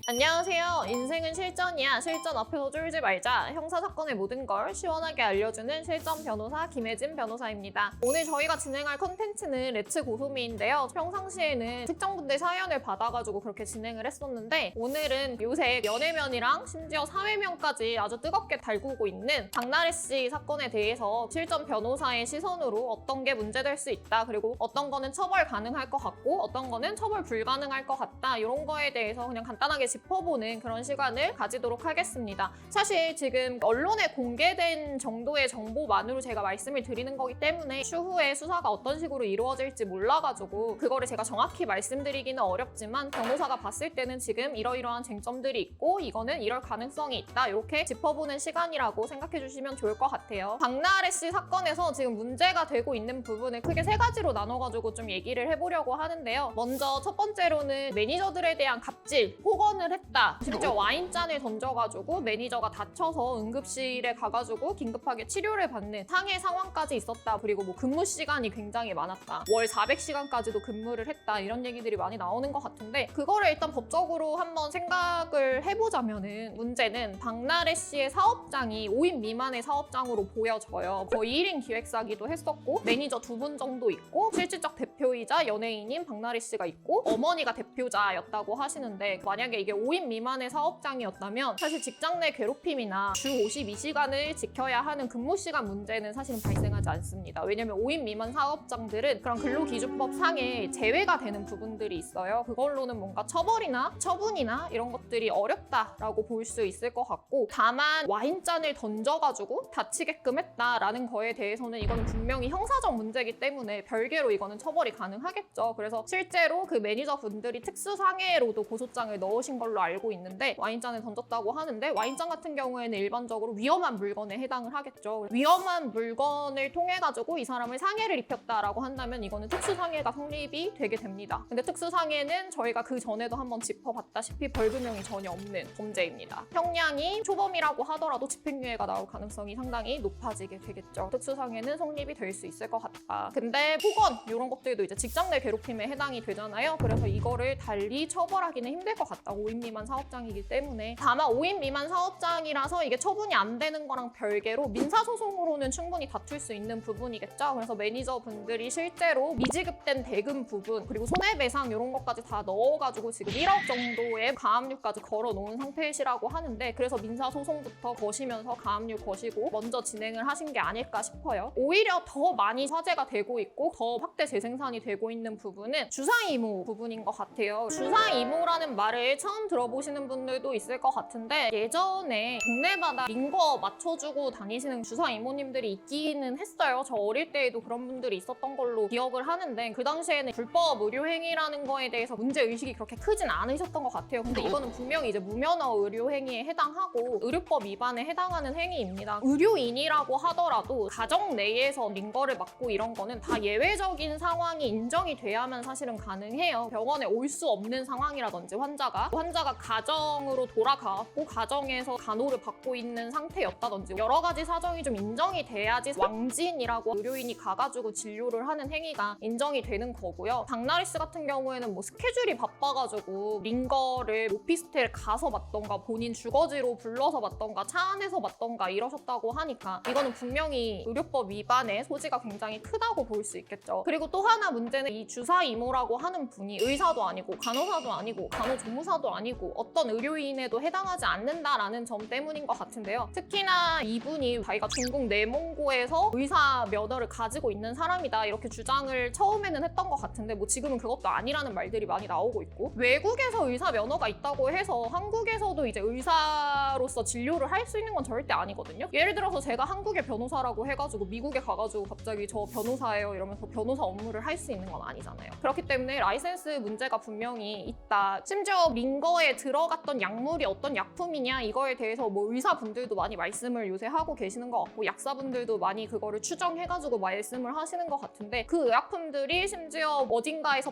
안녕하세요. 인생은 실전이야. 실전 앞에서 쫄지 말자. 형사사건의 모든 걸 시원하게 알려주는 실전 변호사 김혜진 변호사입니다. 오늘 저희가 진행할 컨텐츠는 레츠 고소미인데요. 평상시에는 특정 분들 사연을 받아가지고 그렇게 진행을 했었는데 오늘은 요새 연예면이랑 심지어 사회면까지 아주 뜨겁게 달구고 있는 박나래 씨 사건에 대해서 실전 변호사의 시선으로 어떤 게 문제될 수 있다. 그리고 어떤 거는 처벌 가능할 것 같고 어떤 거는 처벌 불가능할 것 같다. 이런 거에 대해서 그냥 간단하게 짚어보는 그런 시간을 가지도록 하겠습니다. 사실 지금 언론에 공개된 정도의 정보만으로 제가 말씀을 드리는 거기 때문에 추후에 수사가 어떤 식으로 이루어질지 몰라가지고 그거를 제가 정확히 말씀드리기는 어렵지만 변호사가 봤을 때는 지금 이러이러한 쟁점들이 있고 이거는 이럴 가능성이 있다. 이렇게 짚어보는 시간이라고 생각해 주시면 좋을 것 같아요. 박나래 씨 사건에서 지금 문제가 되고 있는 부분을 크게 세 가지로 나눠가지고 좀 얘기를 해보려고 하는데요. 먼저 첫 번째로는 매니저들에 대한 갑질, 폭언을 했다. 심지어 와인잔을 던져가지고 매니저가 다쳐서 응급실에 가가지고 긴급하게 치료를 받는 상해 상황까지 있었다. 그리고 뭐 근무 시간이 굉장히 많았다. 월 400시간까지도 근무를 했다. 이런 얘기들이 많이 나오는 것 같은데 그거를 일단 법적으로 한번 생각을 해보자면은 문제는 박나래 씨의 사업장이 5인 미만의 사업장으로 보여져요. 거의 1인 기획사기도 했었고 매니저 2분 정도 있고 실질적 대표이자 연예인인 박나래 씨가 있고 어머니가 대표자였다고 하시는데 만약에 이게 5인 미만의 사업장이었다면 사실 직장 내 괴롭힘이나 주 52시간을 지켜야 하는 근무 시간 문제는 사실은 발생하지 않습니다. 왜냐면 5인 미만 사업장들은 그런 근로기준법 상에 제외가 되는 부분들이 있어요. 그걸로는 뭔가 처벌이나 처분이나 이런 것들이 어렵다라고 볼 수 있을 것 같고 다만 와인잔을 던져가지고 다치게끔 했다라는 거에 대해서는 이거는 분명히 형사적 문제이기 때문에 별개로 이거는 처벌이 가능하겠죠. 그래서 실제로 그 매니저분들이 특수상해로도 고소장을 넣으신 걸로 알고 있는데 와인잔을 던졌다고 하는데 와인잔 같은 경우에는 일반적으로 위험한 물건에 해당을 하겠죠. 위험한 물건을 통해 가지고 이 사람을 상해를 입혔다라고 한다면 이거는 특수상해가 성립이 되게 됩니다. 근데 특수상해는 저희가 그 전에도 한번 짚어봤다시피 벌금형이 전혀 없는 범죄입니다. 형량이 초범이라고 하더라도 집행유예가 나올 가능성이 상당히 높아지게 되겠죠. 특수상해는 성립이 될 수 있을 것 같다. 근데 폭언 이런 것들도 이제 직장 내 괴롭힘에 해당이 되잖아요. 그래서 이거를 달리 처벌하기는 힘들 것 같다. 5인 미만 사업장이기 때문에 다만 5인 미만 사업장이라서 이게 처분이 안 되는 거랑 별개로 민사소송으로는 충분히 다툴 수 있는 부분이겠죠. 그래서 매니저분들이 실제로 미지급된 대금 부분 그리고 손해배상 이런 것까지 다 넣어가지고 지금 1억 정도의 가압류까지 걸어놓은 상태시라고 하는데 그래서 민사소송부터 거시면서 가압류 거시고 먼저 진행을 하신 게 아닐까 싶어요. 오히려 더 많이 화제가 되고 있고 더 확대 재생산이 되고 있는 부분은 주사이모 부분인 것 같아요. 주사이모라는 말을 처음 들어보시는 분들도 있을 것 같은데 예전에 동네마다 링거 맞춰주고 다니시는 주사이모님들이 있기는 했어요. 저 어릴 때에도 그런 분들이 있었던 걸로 기억을 하는데 그 당시에는 불법 의료행위라는 거에 대해서 문제의식이 그렇게 크진 않으셨던 것 같아요. 근데 이거는 분명히 이제 무면허 의료행위에 해당하고 의료법 위반에 해당하는 행위입니다. 의료인이라고 하더라도 가정 내에서 링거를 맞고 이런 거는 다 예외적인 상황이 인정이 돼야만 사실은 가능해요. 병원에 올 수 없는 상황이라든지 환자가 가정으로 돌아가고 가정에서 간호를 받고 있는 상태였다든지 여러 가지 사정이 좀 인정이 돼야지 왕진이라고 의료인이 가가지고 진료를 하는 행위가 인정이 되는 거고요. 박나래 씨 같은 경우에는 뭐 스케줄이 바빠가지고 링거를 오피스텔 가서 맞던가 본인 주거지로 불러서 맞던가 차 안에서 맞던가 이러셨다고 하니까 이거는 분명히 의료법 위반의 소지가 굉장히 크다고 볼 수 있겠죠. 그리고 또 하나 문제는 이 주사이모라고 하는 분이 의사도 아니고 간호사도 아니고 간호조무사도 아니고 어떤 의료인에도 해당하지 않는다라는 점 때문인 것 같은데요. 특히나 이분이 자기가 중국 내몽고에서 의사 면허를 가지고 있는 사람이다 이렇게 주장을 처음에는 했던 것 같은데 뭐 지금은 그것도 아니라는 말들이 많이 나오고 있고 외국에서 의사 면허가 있다고 해서 한국에서도 이제 의사로서 진료를 할 수 있는 건 절대 아니거든요. 예를 들어서 제가 한국의 변호사라고 해가지고 미국에 가가지고 갑자기 저 변호사예요 이러면서 변호사 업무를 할 수 있는 건 아니잖아요. 그렇기 때문에 라이센스 문제가 분명히 있다. 심지어 링거에 들어갔던 약물이 어떤 약품이냐 이거에 대해서 뭐 의사분들도 많이 말씀을 요새 하고 계시는 것 같고 약사분들도 많이 그거를 추정해가지고 말씀을 하시는 것 같은데 그 의약품들이 심지어 어딘가에서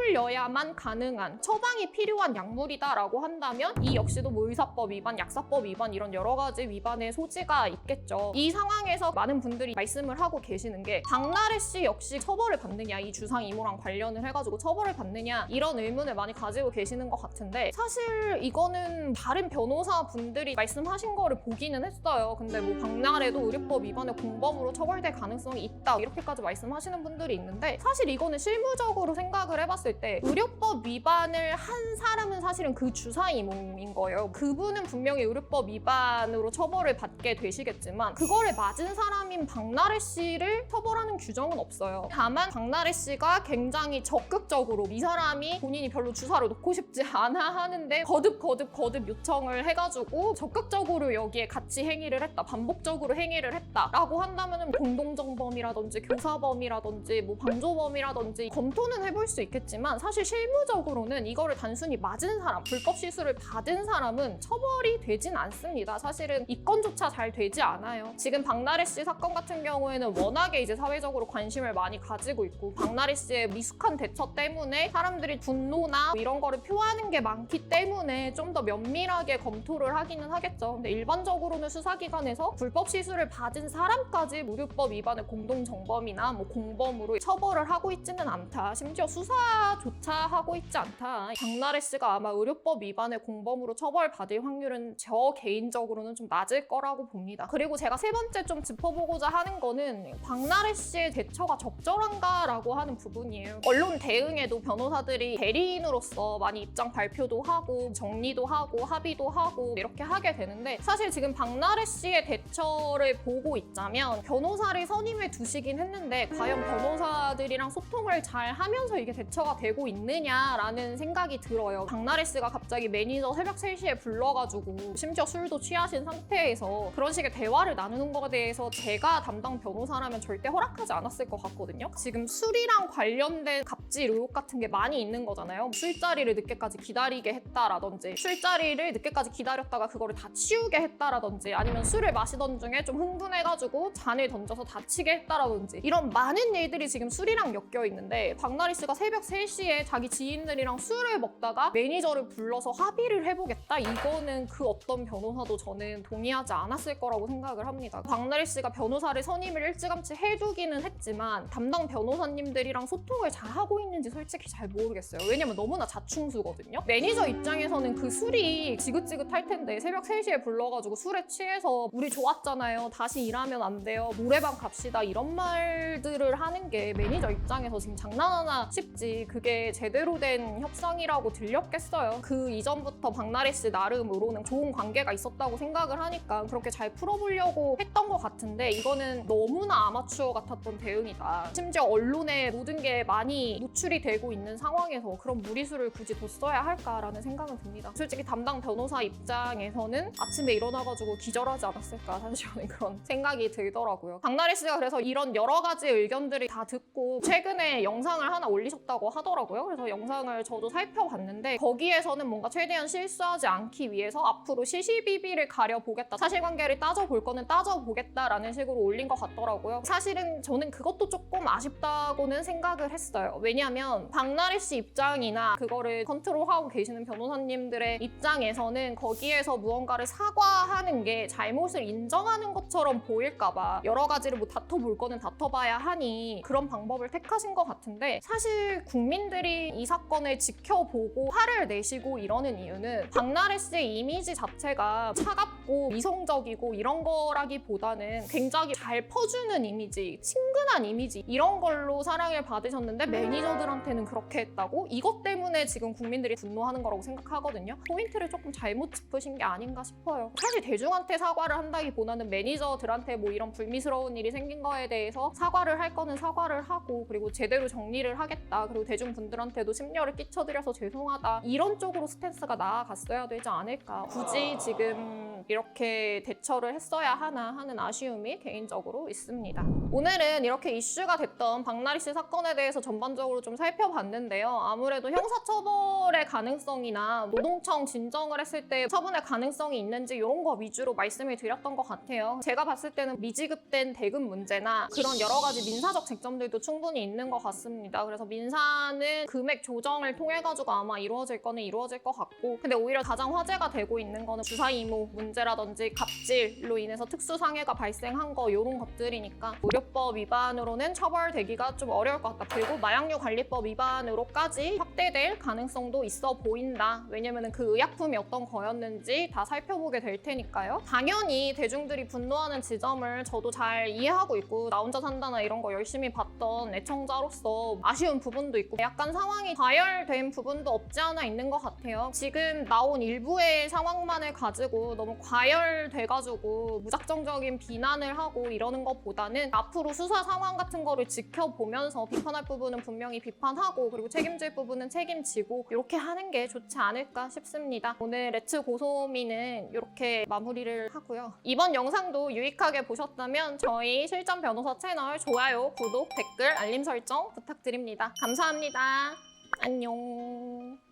빼돌려야만 가능한 처방이 필요한 약물이다라고 한다면 이 역시도 뭐 의사법 위반, 약사법 위반 이런 여러 가지 위반의 소지가 있겠죠. 이 상황에서 많은 분들이 말씀을 하고 계시는 게 박나래 씨 역시 처벌을 받느냐 이 주상 이모랑 관련을 해가지고 처벌을 받느냐 이런 의문을 많이 가지고 계시는 것 같은데 사실 이거는 다른 변호사분들이 말씀하신 거를 보기는 했어요. 근데 뭐 박나래도 의료법 위반의 공범으로 처벌될 가능성이 있다 이렇게까지 말씀하시는 분들이 있는데 사실 이거는 실무적으로 생각을 해봤을 때 의료법 위반을 한 사람은 사실은 그 주사 이모인 거예요. 그분은 분명히 의료법 위반으로 처벌을 받게 되시겠지만 그거를 맞은 사람인 박나래 씨를 처벌하는 규정은 없어요. 다만 박나래 씨가 굉장히 적극적으로 이 사람이 본인이 별로 주사를 놓고 싶지 않아 하는데 거듭 요청을 해가지고 적극적으로 여기에 같이 행위를 했다, 반복적으로 행위를 했다라고 한다면 공동정범이라든지 교사범이라든지 뭐 방조범이라든지 검토는 해볼 수 있겠지만 사실 실무적으로는 이거를 단순히 맞은 사람, 불법 시술을 받은 사람은 처벌이 되진 않습니다. 사실은 입건조차 잘 되지 않아요. 지금 박나래 씨 사건 같은 경우에는 워낙에 이제 사회적으로 관심을 많이 가지고 있고 박나래 씨의 미숙한 대처 때문에 사람들이 분노나 이런 거를 표하는 게 많기 때문에 좀 더 면밀하게 검토를 하기는 하겠죠. 근데 일반적으로는 수사기관에서 불법 시술을 받은 사람까지 의료법 위반의 공동정범이나 뭐 공범으로 처벌을 하고 있지는 않다. 심지어 수사조차 하고 있지 않다. 박나래 씨가 아마 의료법 위반의 공범으로 처벌받을 확률은 저 개인적으로는 좀 낮을 거라고 봅니다. 그리고 제가 세 번째 좀 짚어보고자 하는 거는 박나래 씨의 대처가 적절한가라고 하는 부분이에요. 언론 대응에도 변호사들이 대리인으로서 많이 입장 발표도 하고 정리도 하고 합의도 하고 이렇게 하게 되는데 사실 지금 박나래 씨의 대처를 보고 있자면 변호사를 선임해 두시긴 했는데 과연 변호사들이랑 소통을 잘 하면서 이게 대처가 되고 있느냐라는 생각이 들어요. 박나래 씨가 갑자기 매니저 새벽 3시에 불러가지고 심지어 술도 취하신 상태에서 그런 식의 대화를 나누는 거에 대해서 제가 담당 변호사라면 절대 허락하지 않았을 것 같거든요. 지금 술이랑 관련된 갑질 의혹 같은 게 많이 있는 거잖아요. 술자리를 늦게까지 기다리게 했다라든지 술자리를 늦게까지 기다렸다가 그거를 다 치우게 했다라든지 아니면 술을 마시던 중에 좀 흥분해가지고 잔을 던져서 다치게 했다라든지 이런 많은 일들이 지금 술이랑 엮여 있는데 박나래 씨가 새벽 3시에 자기 지인들이랑 술을 먹다가 매니저를 불러서 합의를 해보겠다? 이거는 그 어떤 변호사도 저는 동의하지 않았을 거라고 생각을 합니다. 박나래 씨가 변호사를 선임을 일찌감치 해두기는 했지만 담당 변호사님들이랑 소통을 잘 하고 있는지 솔직히 잘 모르겠어요. 왜냐면 너무나 자충수거든요. 매니저 입장에서는 그 술이 지긋지긋할 텐데 새벽 3시에 불러가지고 술에 취해서 우리 좋았잖아요. 다시 일하면 안 돼요. 노래방 갑시다. 이런 말들을 하는 게 매니저 입장에서 지금 장난하나 싶지 그게 제대로 된 협상이라고 들렸겠어요. 그 이전부터 박나래 씨 나름으로는 좋은 관계가 있었다고 생각을 하니까 그렇게 잘 풀어보려고 했던 것 같은데 이거는 너무나 아마추어 같았던 대응이다. 심지어 언론에 모든 게 많이 노출이 되고 있는 상황에서 그런 무리수를 굳이 뒀어야 할까라는 생각은 듭니다. 솔직히 담당 변호사 입장에서는 아침에 일어나가지고 기절하지 않았을까 사실 저는 그런 생각이 들더라고요. 박나래 씨가 그래서 이런 여러 가지 의견들을 다 듣고 최근에 영상을 하나 올리셨다고 하더라고요. 그래서 영상을 저도 살펴봤는데 거기에서는 뭔가 최대한 실수하지 않기 위해서 앞으로 시시비비를 가려보겠다. 사실관계를 따져볼 거는 따져보겠다라는 식으로 올린 것 같더라고요. 사실은 저는 그것도 조금 아쉽다고는 생각을 했어요. 왜냐하면 박나래 씨 입장이나 그거를 컨트롤하고 계시는 변호사님들의 입장에서는 거기에서 무언가를 사과하는 게 잘못을 인정하는 것처럼 보일까봐 여러 가지를 뭐 다퉈볼 거는 다퉈봐야 하니 그런 방법을 택하신 것 같은데 사실 국민들이 이 사건을 지켜보고 화를 내시고 이러는 이유는 박나래 씨의 이미지 자체가 차갑고 이성적이고 이런 거라기보다는 굉장히 잘 퍼주는 이미지, 친근한 이미지 이런 걸로 사랑을 받으셨는데 매니저들한테는 그렇게 했다고? 이것 때문에 지금 국민들이 분노하는 거라고 생각하거든요. 포인트를 조금 잘못 짚으신 게 아닌가 싶어요. 사실 대중한테 사과를 한다기보다는 매니저들한테 뭐 이런 불미스러운 일이 생긴 거에 대해서 사과를 할 거는 사과를 하고 그리고 제대로 정리를 하겠다. 그리고 대중분들한테도 심려를 끼쳐드려서 죄송하다. 이런 쪽으로 스탠스가 나아갔어야 되지 않을까. 굳이 지금 이렇게 대처를 했어야 하나 하는 아쉬움이 개인적으로 있습니다. 오늘은 이렇게 이슈가 됐던 박나래 씨 사건에 대해서 전반적으로 좀 살펴봤는데요. 아무래도 형사처벌의 가능성이나 노동청 진정을 했을 때 처분의 가능성이 있는지 이런 거 위주로 말씀을 드렸던 것 같아요. 제가 봤을 때는 미지급된 대급 문제나 그런 여러 가지 민사적 쟁점들도 충분히 있는 것 같습니다. 그래서 민사는 금액 조정을 통해 가지고 아마 이루어질 거는 이루어질 것 같고 근데 오히려 가장 화제가 되고 있는 거는 주사 이모 문제라든지 갑질로 인해서 특수상해가 발생한 거 이런 것들이니까 의료법 위반으로는 처벌되기가 좀 어려울 것 같다. 그리고 마약류 관리법 위반으로까지 확대될 가능성도 있어 보인다. 드린다. 왜냐면 그 의약품이 어떤 거였는지 다 살펴보게 될 테니까요. 당연히 대중들이 분노하는 지점을 저도 잘 이해하고 있고 나 혼자 산다나 이런 거 열심히 봤던 애청자로서 아쉬운 부분도 있고 약간 상황이 과열된 부분도 없지 않아 있는 것 같아요. 지금 나온 일부의 상황만을 가지고 너무 과열돼가지고 무작정적인 비난을 하고 이러는 것보다는 앞으로 수사 상황 같은 거를 지켜보면서 비판할 부분은 분명히 비판하고 그리고 책임질 부분은 책임지고 이렇게 하는 게 좋지 않을까 싶습니다. 오늘 레츠 고소미는 이렇게 마무리를 하고요. 이번 영상도 유익하게 보셨다면 저희 실전 변호사 채널 좋아요, 구독, 댓글, 알림 설정 부탁드립니다. 감사합니다. 안녕.